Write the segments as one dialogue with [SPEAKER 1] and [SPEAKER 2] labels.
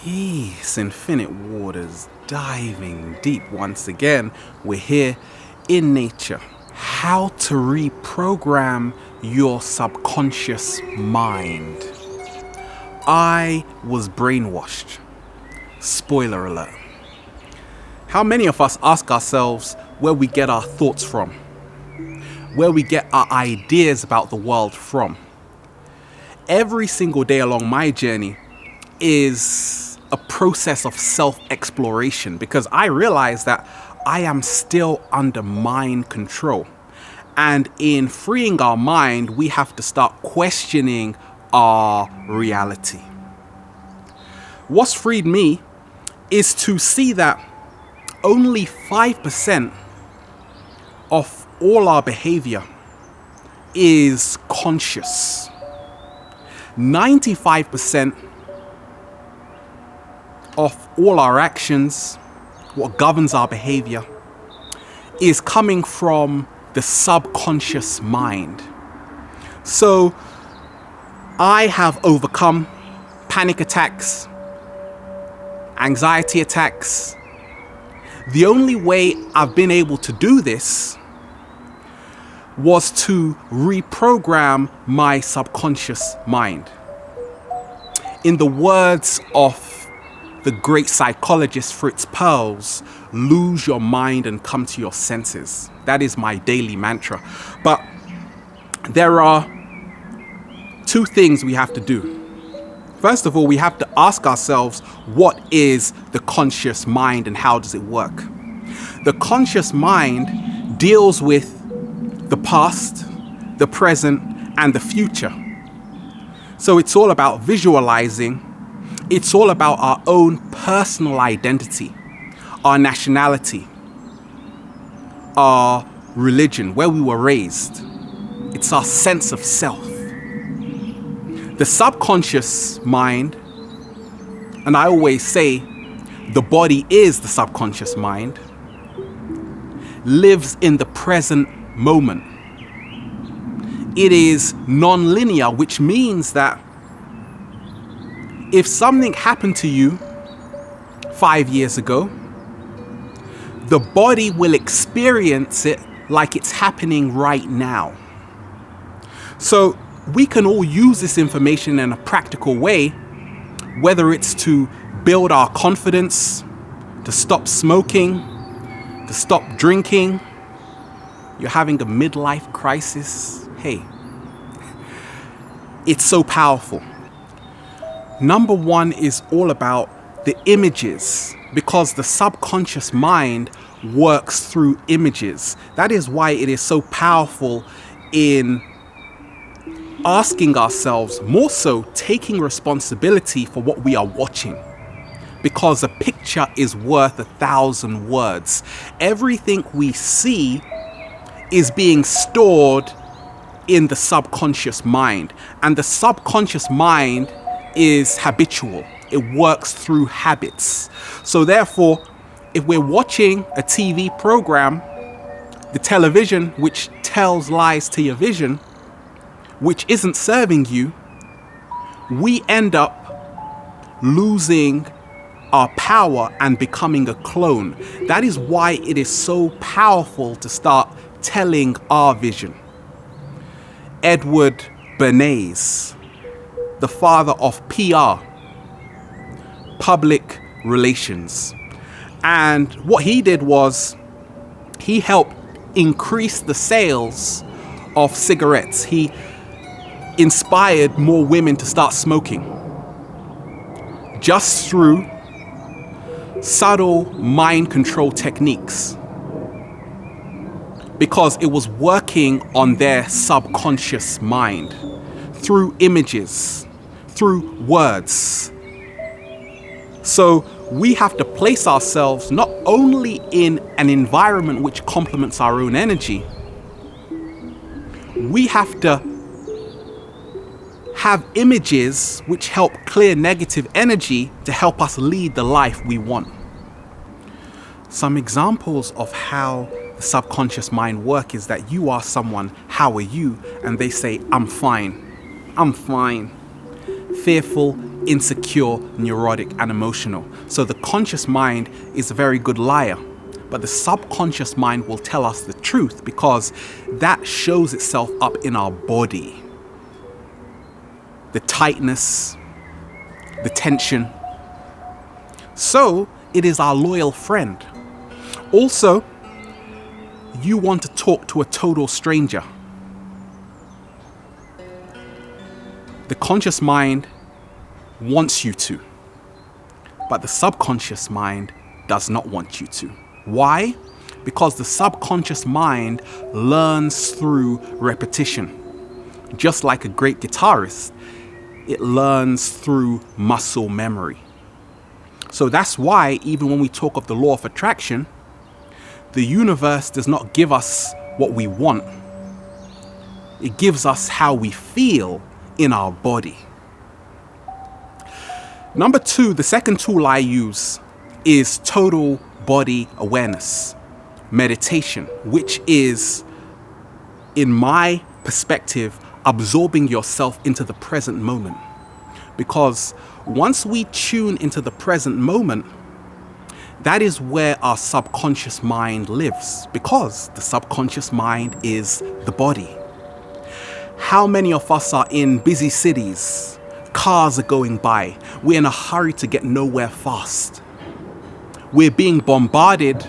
[SPEAKER 1] Peace, infinite waters, diving deep once again. We're here in nature. How to reprogram your subconscious mind. I was brainwashed. Spoiler alert. How many of us ask ourselves where we get our thoughts from? Where we get our ideas about the world from? Every single day along my journey is a process of self-exploration because I realize that I am still under mind control. And in freeing our mind, we have to start questioning our reality. What's freed me is to see that only 5% of all our behavior is conscious. 95% of all our actions, what governs our behavior, is coming from the subconscious mind. So I have overcome panic attacks, anxiety attacks. The only way I've been able to do this was to reprogram my subconscious mind. In the words of the great psychologist Fritz Perls, lose your mind and come to your senses. That is my daily mantra. But there are two things we have to do. First of all, we have to ask ourselves, what is the conscious mind and how does it work? The conscious mind deals with the past, the present, and the future. So it's all about visualizing. It's all about our own personal identity, our nationality, our religion, where we were raised. It's our sense of self. The subconscious mind, and I always say the body is the subconscious mind, lives in the present moment. It is non-linear, which means that if something happened to you 5 years ago, the body will experience it like it's happening right now. So we can all use this information in a practical way, whether it's to build our confidence, to stop smoking, to stop drinking. You're having a midlife crisis. Hey, it's so powerful. Number one is all about the images, because the subconscious mind works through images. That is why it is so powerful in asking ourselves, more so taking responsibility for what we are watching. Because a picture is worth 1,000 words. Everything we see is being stored in the subconscious mind. And the subconscious mind is habitual. It works through habits. So therefore, if we're watching a TV program, the television, which tells lies to your vision, which isn't serving you, we end up losing our power and becoming a clone. That is why it is so powerful to start telling our vision. Edward Bernays, the father of PR, public relations. And what he did was he helped increase the sales of cigarettes. He inspired more women to start smoking just through subtle mind control techniques, because it was working on their subconscious mind through images, through words. So we have to place ourselves not only in an environment which complements our own energy, we have to have images which help clear negative energy to help us lead the life we want. Some examples of how the subconscious mind works is that you ask someone, "How are you?" and they say, "I'm fine. I'm fine." Fearful, insecure, neurotic, and emotional. So the conscious mind is a very good liar, but the subconscious mind will tell us the truth because that shows itself up in our body. The tightness, the tension. So it is our loyal friend. Also, you want to talk to a total stranger. The conscious mind wants you to, but the subconscious mind does not want you to. Why? Because the subconscious mind learns through repetition. Just like a great guitarist, it learns through muscle memory. So that's why even when we talk of the law of attraction, the universe does not give us what we want. It gives us how we feel in our body. Number 2, the second tool I use is total body awareness, meditation, which is, in my perspective, absorbing yourself into the present moment. Because once we tune into the present moment, that is where our subconscious mind lives, because the subconscious mind is the body. How many of us are in busy cities? Cars are going by. We're in a hurry to get nowhere fast. We're being bombarded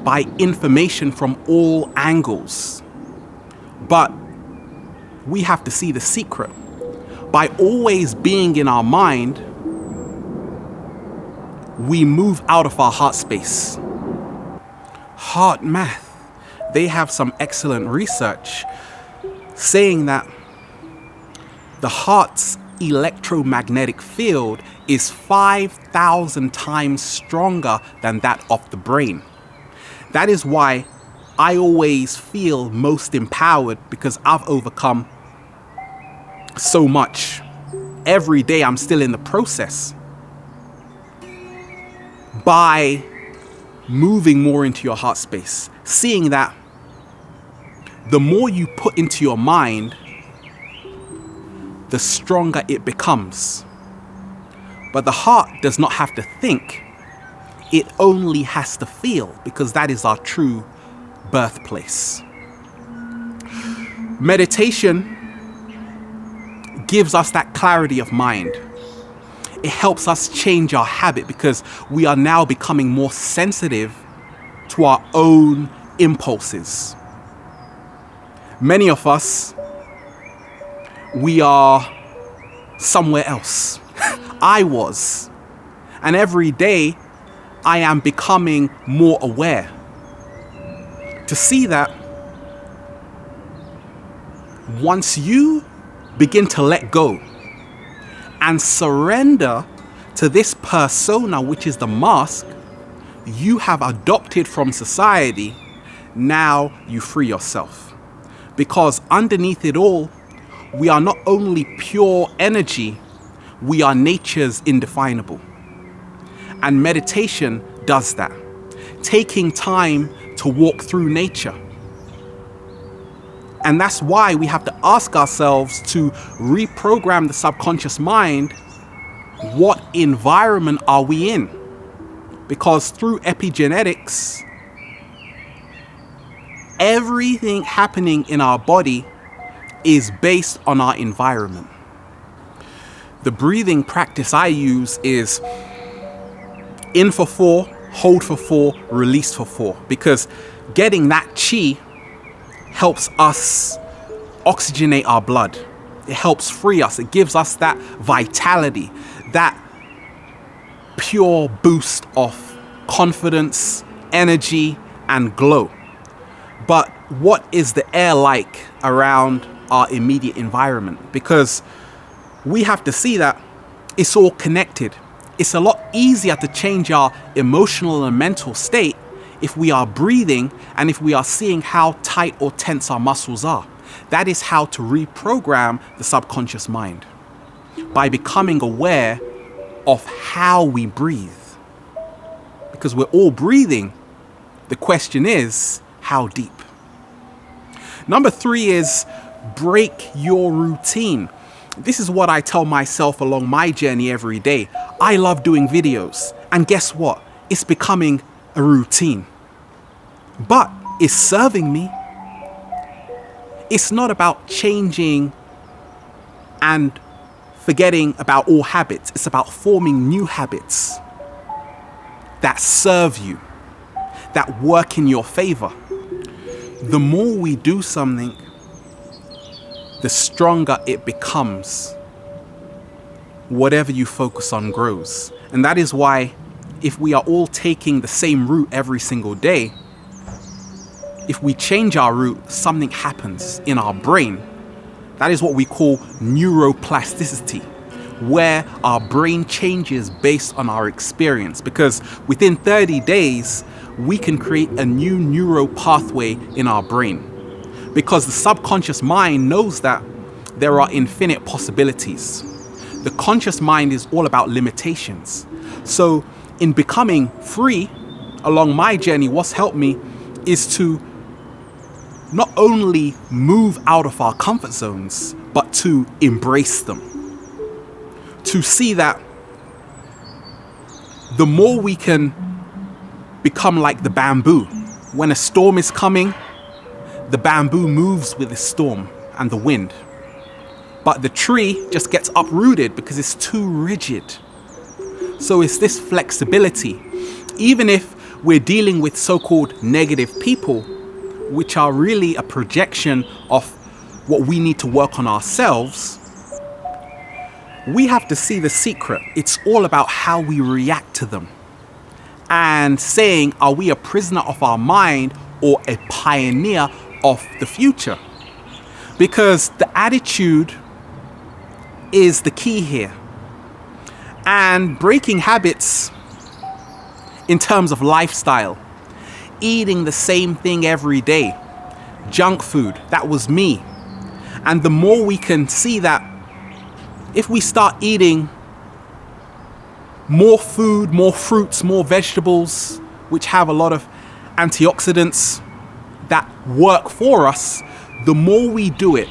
[SPEAKER 1] by information from all angles. But we have to see the secret. By always being in our mind, we move out of our heart space. Heart math, they have some excellent research saying that the heart's electromagnetic field is 5,000 times stronger than that of the brain. That is why I always feel most empowered, because I've overcome so much. Every day I'm still in the process. By moving more into your heart space, seeing that the more you put into your mind, the stronger it becomes. But the heart does not have to think. It only has to feel, because that is our true birthplace. Meditation gives us that clarity of mind. It helps us change our habit, because we are now becoming more sensitive to our own impulses. Many of us, we are somewhere else. I was. And every day, I am becoming more aware. To see that once you begin to let go and surrender to this persona, which is the mask you have adopted from society, now you free yourself. Because underneath it all, we are not only pure energy, we are nature's indefinable. And meditation does that. Taking time to walk through nature. And that's why we have to ask ourselves to reprogram the subconscious mind. What environment are we in? Because through epigenetics, everything happening in our body is based on our environment. The breathing practice I use is in for 4, hold for 4, release for 4. Because getting that chi helps us oxygenate our blood. It helps free us. It gives us that vitality, that pure boost of confidence, energy, and glow. But what is the air like around our immediate environment? Because we have to see that it's all connected. It's a lot easier to change our emotional and mental state if we are breathing and if we are seeing how tight or tense our muscles are. That is how to reprogram the subconscious mind, by becoming aware of how we breathe. Because we're all breathing. The question is, how deep? Number 3 is break your routine. This is what I tell myself along my journey every day. I love doing videos. And guess what? It's becoming a routine. But it's serving me. It's not about changing and forgetting about all habits. It's about forming new habits that serve you, that work in your favor. The more we do something, the stronger it becomes. Whatever you focus on grows. And that is why if we are all taking the same route every single day, if we change our route, something happens in our brain. That is what we call neuroplasticity, where our brain changes based on our experience. Because within 30 days, we can create a new neural pathway in our brain. Because the subconscious mind knows that there are infinite possibilities. The conscious mind is all about limitations. So in becoming free, along my journey, what's helped me is to not only move out of our comfort zones, but to embrace them. To see that the more we can become like the bamboo. When a storm is coming, the bamboo moves with the storm and the wind. But the tree just gets uprooted because it's too rigid. So it's this flexibility. Even if we're dealing with so-called negative people, which are really a projection of what we need to work on ourselves, we have to see the secret. It's all about how we react to them. And saying, are we a prisoner of our mind or a pioneer of the future? Because the attitude is the key here. And breaking habits in terms of lifestyle, eating the same thing every day, junk food, that was me. And the more we can see that if we start eating more food, more fruits, more vegetables, which have a lot of antioxidants that work for us, the more we do it,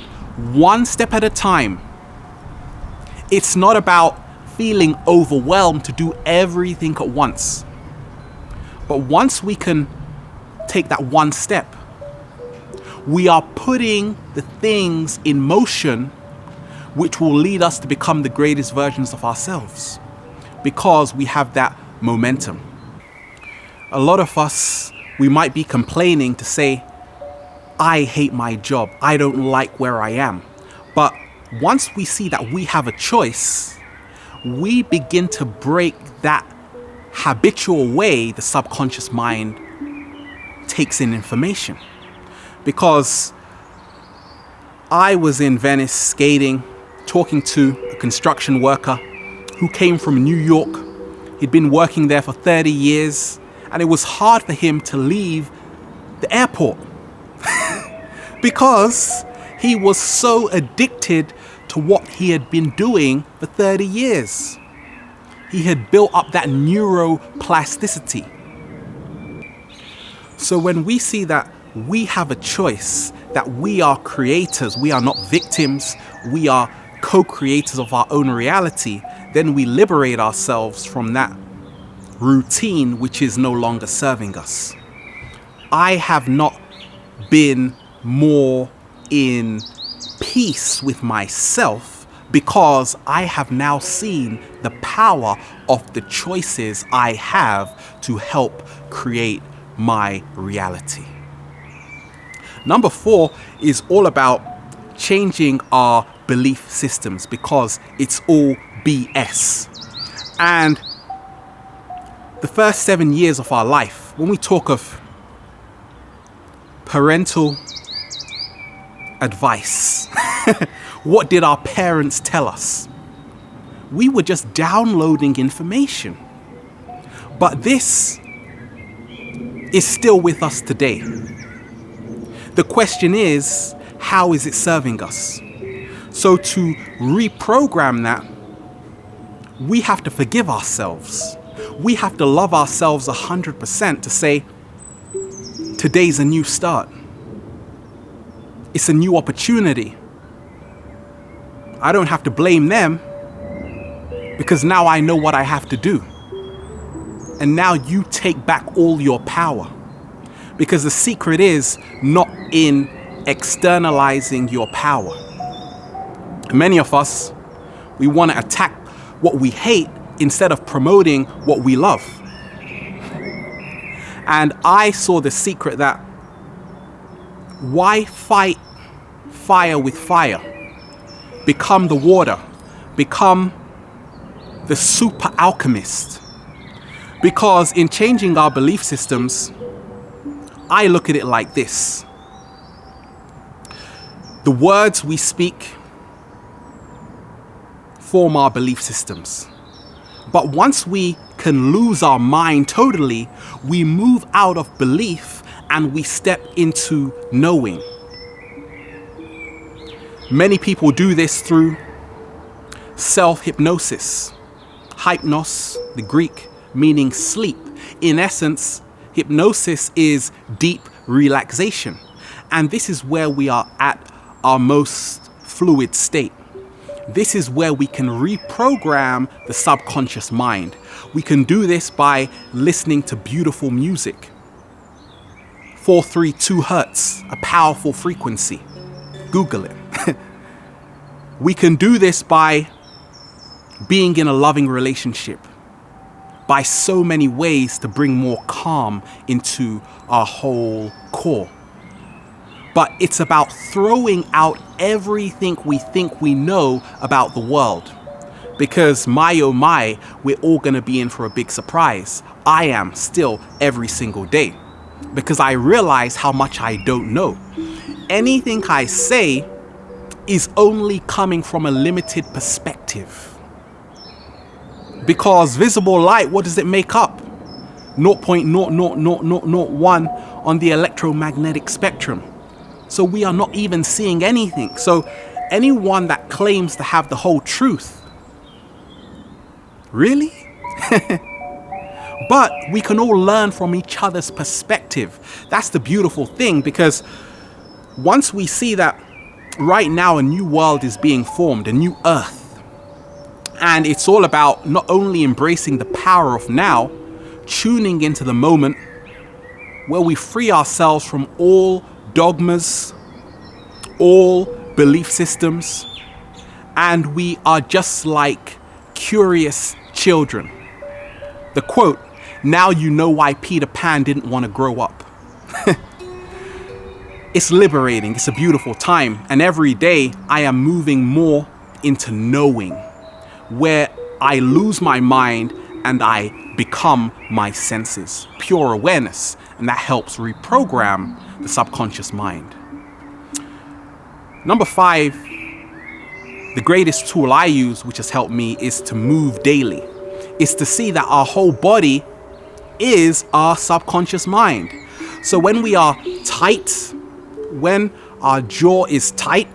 [SPEAKER 1] one step at a time. It's not about feeling overwhelmed to do everything at once. But once we can take that one step, we are putting the things in motion which will lead us to become the greatest versions of ourselves, because we have that momentum. A lot of us, we might be complaining to say, I hate my job, I don't like where I am. But once we see that we have a choice, we begin to break that habitual way the subconscious mind takes in information. Because I was in Venice skating, talking to a construction worker who came from New York. He'd been working there for 30 years, and it was hard for him to leave the airport because he was so addicted to what he had been doing for 30 years. He had built up that neuroplasticity. So when we see that we have a choice, that we are creators, we are not victims, we are co-creators of our own reality, then we liberate ourselves from that routine which is no longer serving us. I have not been more in peace with myself because I have now seen the power of the choices I have to help create my reality. Number 4 is all about changing our belief systems, because it's all BS. And the first 7 years of our life, when we talk of parental advice, what did our parents tell us? We were just downloading information. But this is still with us today. The question is, how is it serving us? So to reprogram that, we have to forgive ourselves. We have to love ourselves 100% to say, today's a new start. It's a new opportunity. I don't have to blame them because now I know what I have to do. And now you take back all your power. Because the secret is not in externalizing your power. Many of us, we want to attack what we hate instead of promoting what we love. And I saw the secret that why fight fire with fire? Become the water. Become the super alchemist. Because in changing our belief systems, I look at it like this. The words we speak form our belief systems. But once we can lose our mind totally, we move out of belief and we step into knowing. Many people do this through self-hypnosis. Hypnos, the Greek, meaning sleep. In essence, hypnosis is deep relaxation. And this is where we are at our most fluid state. This is where we can reprogram the subconscious mind. We can do this by listening to beautiful music. 432 hertz, a powerful frequency. Google it. We can do this by being in a loving relationship. By so many ways to bring more calm into our whole core. But it's about throwing out everything we think we know about the world. Because my oh my, we're all going to be in for a big surprise. I am still every single day. Because I realize how much I don't know. Anything I say is only coming from a limited perspective. Because visible light, what does it make up? 0.00001 on the electromagnetic spectrum. So we are not even seeing anything. So anyone that claims to have the whole truth, really? But we can all learn from each other's perspective. That's the beautiful thing, because once we see that right now a new world is being formed, a new earth, and it's all about not only embracing the power of now, tuning into the moment where we free ourselves from all dogmas, all belief systems, and we are just like curious children. The quote, "Now you know why Peter Pan didn't want to grow up." It's liberating. It's a beautiful time. And every day I am moving more into knowing, where I lose my mind and I become my senses. Pure awareness. And that helps reprogram the subconscious mind. Number 5, the greatest tool I use, which has helped me, is to move daily. It's to see that our whole body is our subconscious mind. So when we are tight, when our jaw is tight,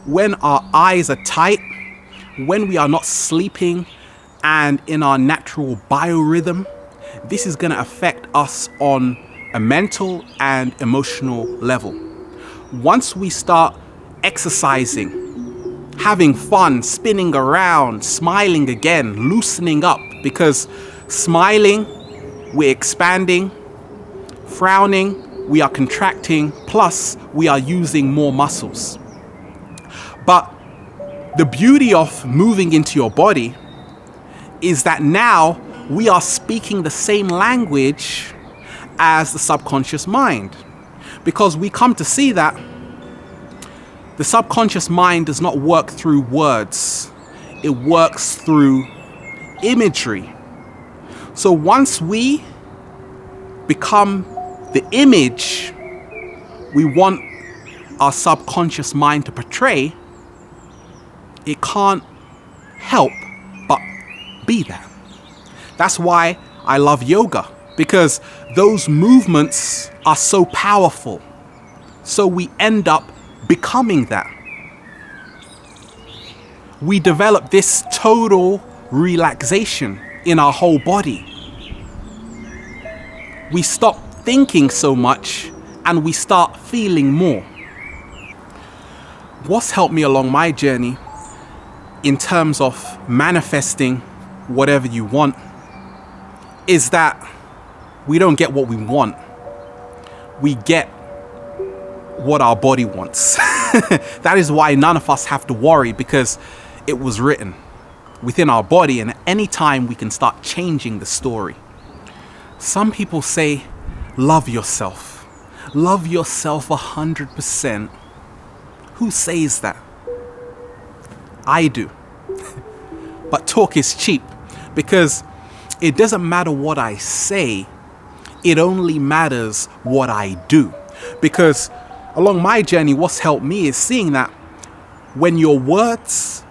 [SPEAKER 1] when our eyes are tight, when we are not sleeping and in our natural biorhythm, this is going to affect us on a mental and emotional level. Once we start exercising, having fun, spinning around, smiling again, loosening up, because smiling, we're expanding, frowning, we are contracting, plus we are using more muscles. But the beauty of moving into your body is that now we are speaking the same language as the subconscious mind. Because we come to see that the subconscious mind does not work through words. It works through imagery. So once we become the image we want our subconscious mind to portray, it can't help but be that. That's why I love yoga, because those movements are so powerful. So we end up becoming that. We develop this total relaxation in our whole body. We stop thinking so much and we start feeling more. What's helped me along my journey in terms of manifesting whatever you want is that we don't get what we want. We get what our body wants. That is why none of us have to worry, because it was written within our body, and at any time we can start changing the story. Some people say, love yourself. Love yourself 100%. Who says that? I do. But talk is cheap, because it doesn't matter what I say, it only matters what I do. Because along my journey, what's helped me is seeing that when your words,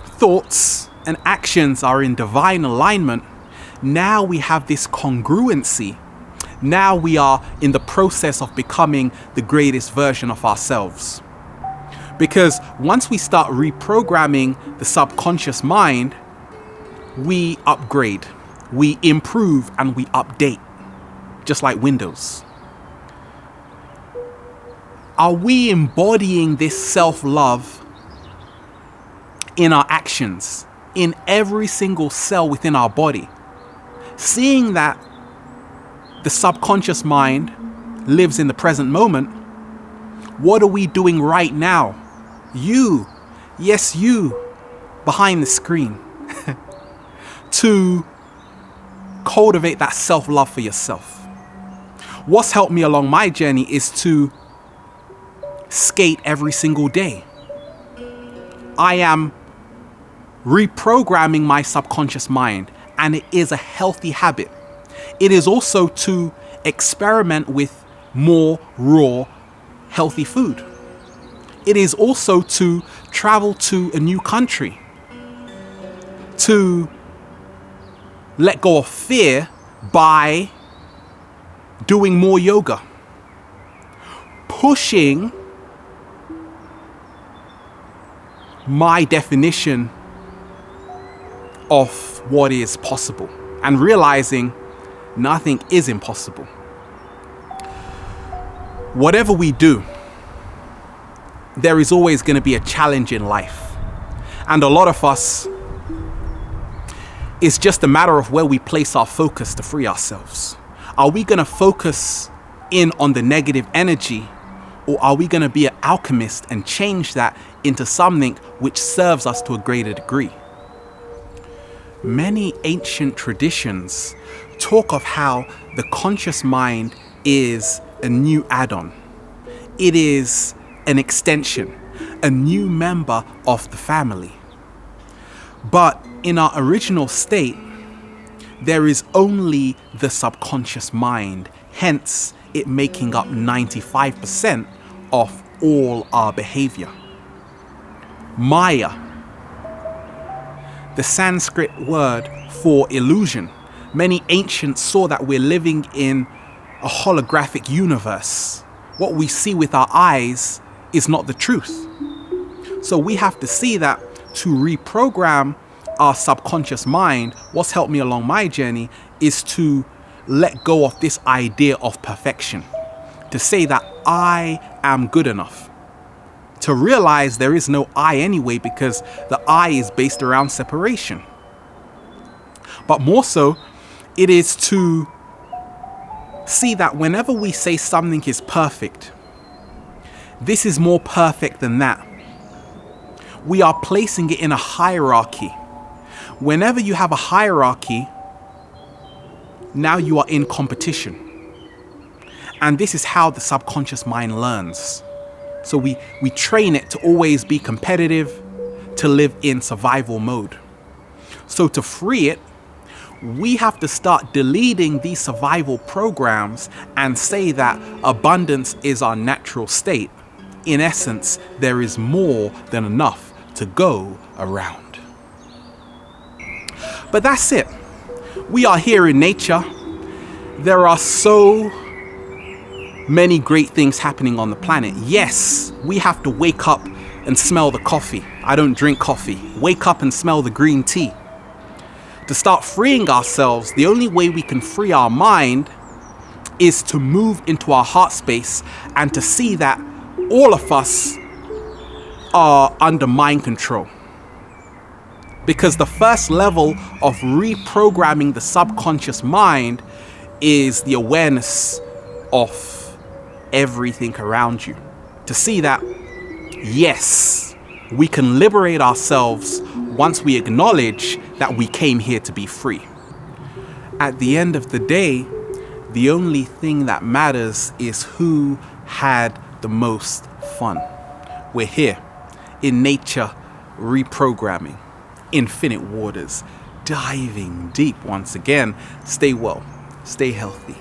[SPEAKER 1] thoughts, and actions are in divine alignment, now we have this congruency. Now we are in the process of becoming the greatest version of ourselves. Because once we start reprogramming the subconscious mind, we upgrade, we improve, and we update, just like Windows. Are we embodying this self-love in our actions, in every single cell within our body? Seeing that the subconscious mind lives in the present moment, what are we doing right now? You, yes, you, behind the screen, to cultivate that self-love for yourself. What's helped me along my journey is to skate every single day. I am reprogramming my subconscious mind, and it is a healthy habit. It is also to experiment with more raw, healthy food. It is also to travel to a new country, to let go of fear by doing more yoga, pushing my definition of what is possible, and realizing nothing is impossible. Whatever we do, there is always going to be a challenge in life. And a lot of us, it's just a matter of where we place our focus to free ourselves. Are we going to focus in on the negative energy, or are we going to be an alchemist and change that into something which serves us to a greater degree? Many ancient traditions talk of how the conscious mind is a new add-on. It is an extension, a new member of the family. But in our original state, there is only the subconscious mind, hence it making up 95% of all our behavior. Maya, the Sanskrit word for illusion. Many ancients saw that we're living in a holographic universe. What we see with our eyes is not the truth. So we have to see that to reprogram our subconscious mind, what's helped me along my journey is to let go of this idea of perfection. To say that I am good enough. To realize there is no I anyway, because the I is based around separation. But more so, it is to see that whenever we say something is perfect, this is more perfect than that. We are placing it in a hierarchy. Whenever you have a hierarchy, now you are in competition. And this is how the subconscious mind learns. So we train it to always be competitive, to live in survival mode. So to free it, we have to start deleting these survival programs and say that abundance is our natural state. In essence, there is more than enough to go around. But that's it. We are here in nature. There are so many great things happening on the planet. Yes, we have to wake up and smell the coffee. I don't drink coffee. Wake up and smell the green tea. To start freeing ourselves, the only way we can free our mind is to move into our heart space and to see that all of us are under mind control. Because the first level of reprogramming the subconscious mind is the awareness of everything around you. To see that, yes, we can liberate ourselves once we acknowledge that we came here to be free. At the end of the day, the only thing that matters is who had the most fun. We're here in nature, reprogramming, infinite waters, diving deep once again. Stay well, stay healthy.